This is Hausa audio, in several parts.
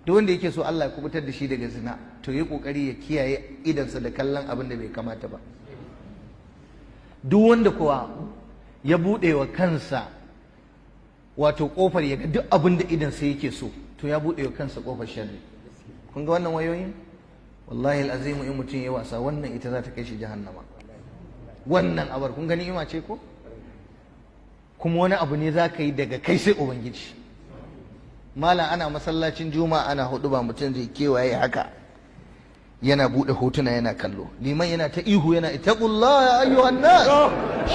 duk wanda yake so Allah ya kubutar da shi daga zina to yi kokari ya kiyaye idansa da kallon abin da bai kamata ba. Duk wanda kuwa ya buɗe wa kansa wato kofar ya ga duk abin da idansa yake so to ya buɗe wa kansa kofar sharri. Kun ga wannan wayoyin wallahi al'azimu in mutum ya wasa wannan ita za ta kai shi jahannama. Wannan abar kun gani ima ce ko kuma wani abu ne za ka yi daga kai sai ubangiji. Malam ana masallacin juma'a ana hudu ba mutum zai kewaye haka yana bude hotuna yana kallo, liman yana ta ihu yana ittaqullah ya ayyuhan nas,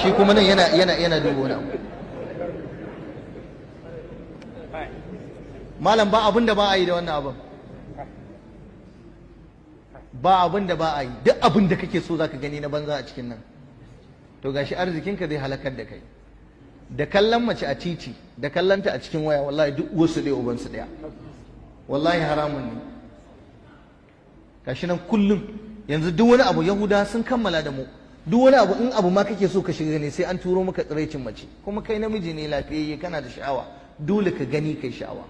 shi kuma nan yana dubo wani abu. Malam ba abin da ba a yi da wannan abin, ba abin da ba a yi, duk abin da kake so zaka gani na banza a cikin nan. To gashi arzikinka zai halakar da kai. Da kallon mace a titi da kallonta a cikin waya wallahi duk wasu ɗaya ubansu ɗaya, wallahi haramun ne. Gashi nan kullum yanzu duk wani abu Yahuda sun kammala da mu, duk wani abu in abu ma kake so ka shiga ne sai an turo maka tsiraicin mace, kuma kai namiji ne lafiyayye kana da sha'awa dole ka gani kai sha'awa.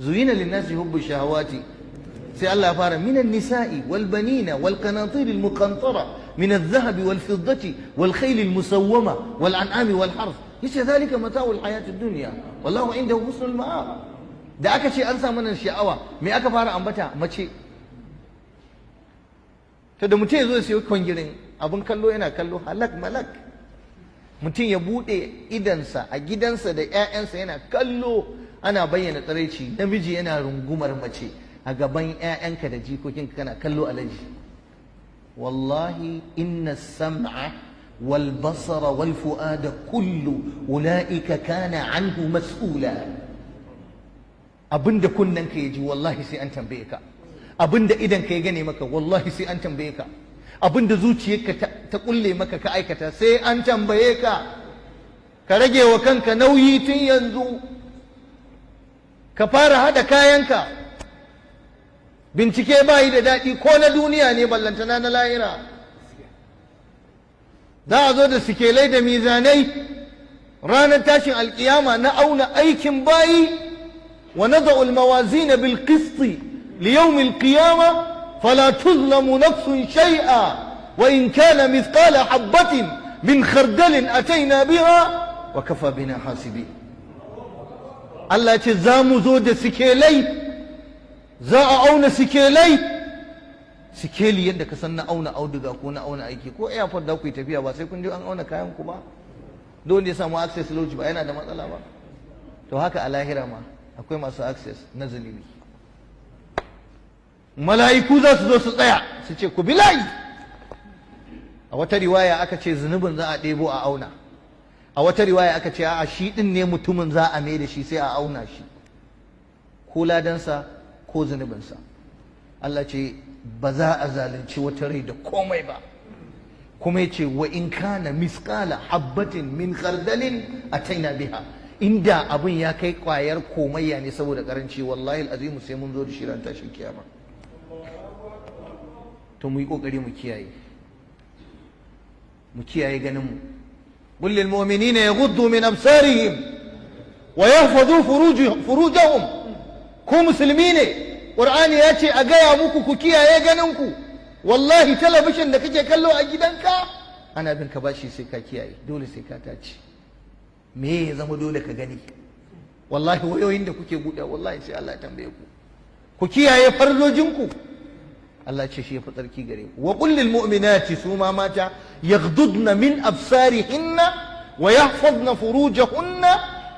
zuyina linnasi hubbu shahawati, sai Allah ya fara minan nisa'i wal banina wal qanatir al muqantara min adh-dhahab wal fiddati wal khayl al musawwama wal an'ami wal harth, yace zalika mata'ul hayatid dunya wallahu indahu husnul ma'ab. Da aka ce an samu nan sha'awa me aka fara ambata? Mace. To da mutum ya zo ya sayo kwangirin abin kallo yana kallo halak malak, mutum ya bude idansa a gidansa da 'ya'yansa yana kallo ana bayyana tsiraici, namiji yana rungumar mace a gaban 'ya'yanka da jikokinka kana kallo alaji. Wallahi inna sam'a wal basara wal fu'ada kullu ulaika kana anhu mas'ula. Abinda kunnanka ya ji wallahi sai an tambaye ka, abinda idan ka ya gane maka wallahi sai an tambaye ka, abinda zuciyarka ta kulle maka ka aikata sai an tambaye ka. Ka rage wa kanka nauyi tun yanzu, ka fara hada kayanka. Bincike bayi da daɗi, ko na duniya ne ballantana na lahira. Za a zo da sikelai da mizanai ranar tashin alkiyama na auna aikin bayi. wa nada'u al-mawazin bil qist li yawm al-qiyamah fala tuzlamu nafsun shay'a wa in kana mithqala habatin min khardalin atayna biha wa kafa bina hasibin. Allah ce za mu zo da sikelai, za a auna sikelai, sikeli yadda ka san na auna auduga ko na auna aiki, ko airport da ku yi tafiya ba sai kun je an auna kayan ku ba. Dole ya samu access lodge ba yana da matsala ba. To haka a lahira ma akwai masu access na zunubi. Mala'iku za su zo su tsaya su ce ku bi layi. A wata riwaya aka ce zunubin za a ɗebo a auna, a wata riwaya aka ce a'a shi ɗin ne mutumin za a mai da shi sai a auna shi, ko ladansa ko zunubinsa. Allah ce ba za a zalunci wata rai da komai ba, kuma ya ce wa in kana misqala habbatin min khardalin ataina biha, inda abin ya kai kwayar komayya ne saboda karanci wallahi al'azimu sai mun zo da shi ran tashin kiyama. To mu yi kokari mu kiyaye ganin mu. قل للمؤمنين يغضوا من أبصارهم ويحفظوا فروجهم. كو مسلمين قرآن ياتي أجايا موكو كوكيا يجننكو. والله تلفزيون da kake kallo a gidanka ana bin ka bashi sai ka kiyaye, dole sai ka tace. Me ya zama dole ka gani? Wallahi wayoyin da kuke buɗe wallahi sai Allah ya tambaye ku. Ku kiyaye farjojinku. Allah ce shi ya fi tsarki gare ku. Wa qul lil mu'minati suma mata yaghdudna min absarihinna wa yahfazna furujahunna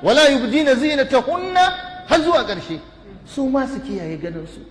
wa la yubdina zinatahunna har zuwa ƙarshe. Su ma su kiyaye ganin su.